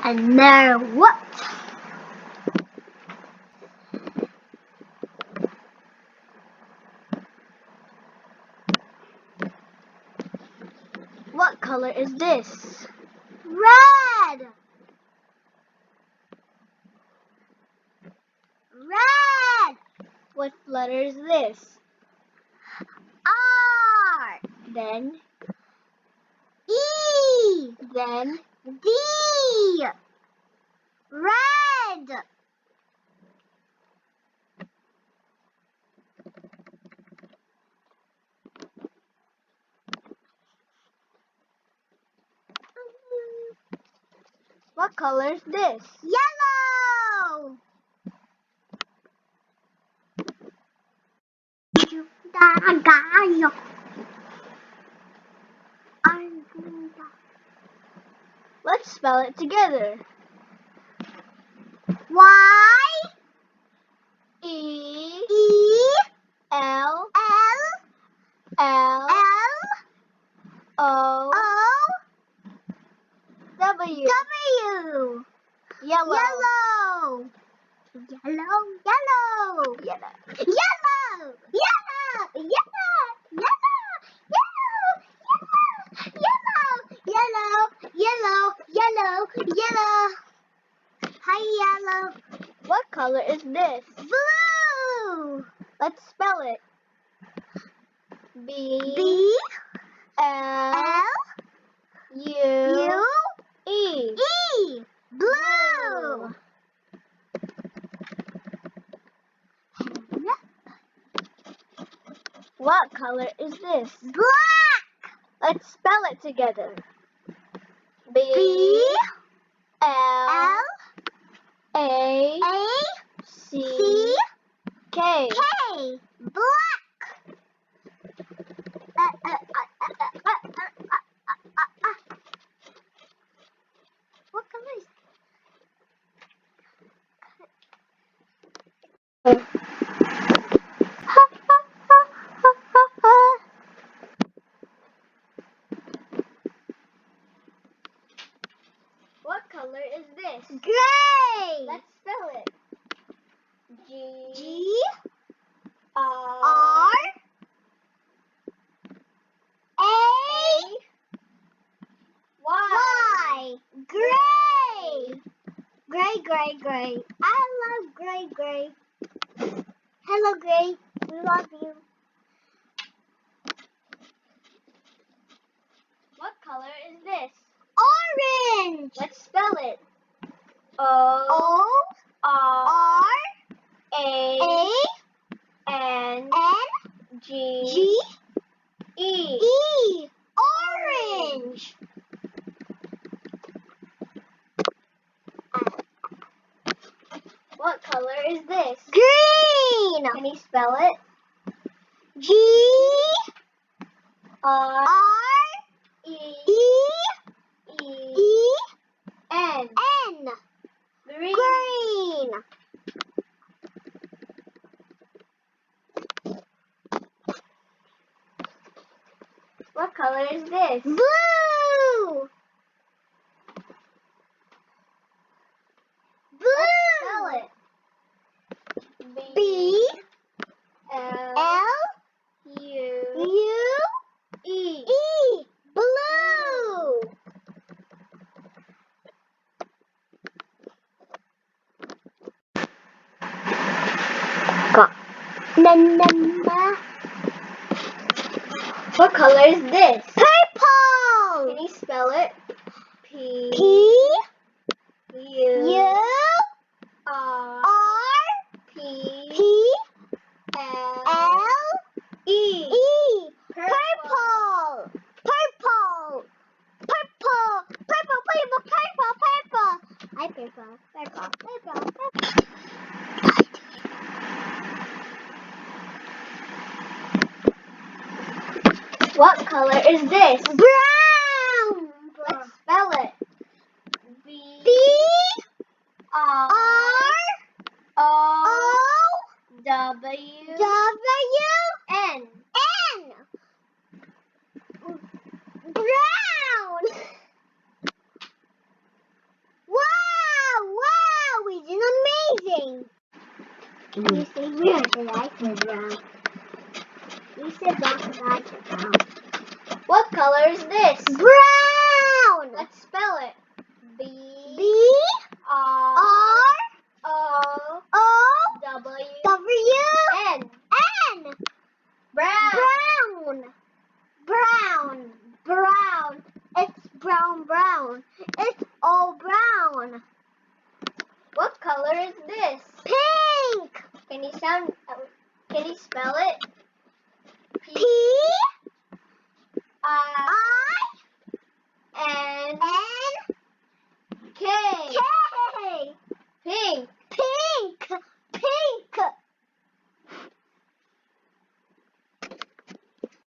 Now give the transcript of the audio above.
And now what? What color is this? Red! Red! What letter is this? R! Then E! Then D! Red! What color is this? Yellow! Let's spell it together. Y E L O W. Yellow. Yellow. Hi, yellow. What color is this? Blue. Let's spell it. B L U E. Blue. What color is this? Black. Let's spell it together. B L A C K. Black. What color is it? What color is this? Gray. Let's spell it. G R A Y. Gray. Gray. I love gray. Hello, Gray. We love you. What color is this? Orange. Let's spell it. O R A N G E. Orange. What color is this? Green. Can you spell it? G R E N. Green. What color is this? Blue. Let's spell it. B L U E. Blue. What color is this? Purple. Can you spell it? P U R P L E. Purple. Hi, purple. What color is this? Brown. Let's spell it. B R O W N. Brown. Wow. You say red, but I said brown. You said black, but I said brown. What color is this? Brown! Let's spell it. B-R-O-W-N. Brown. Brown. Brown. It's brown. It's all brown. What color is this? Pink. Can you spell it? P-I-N-K.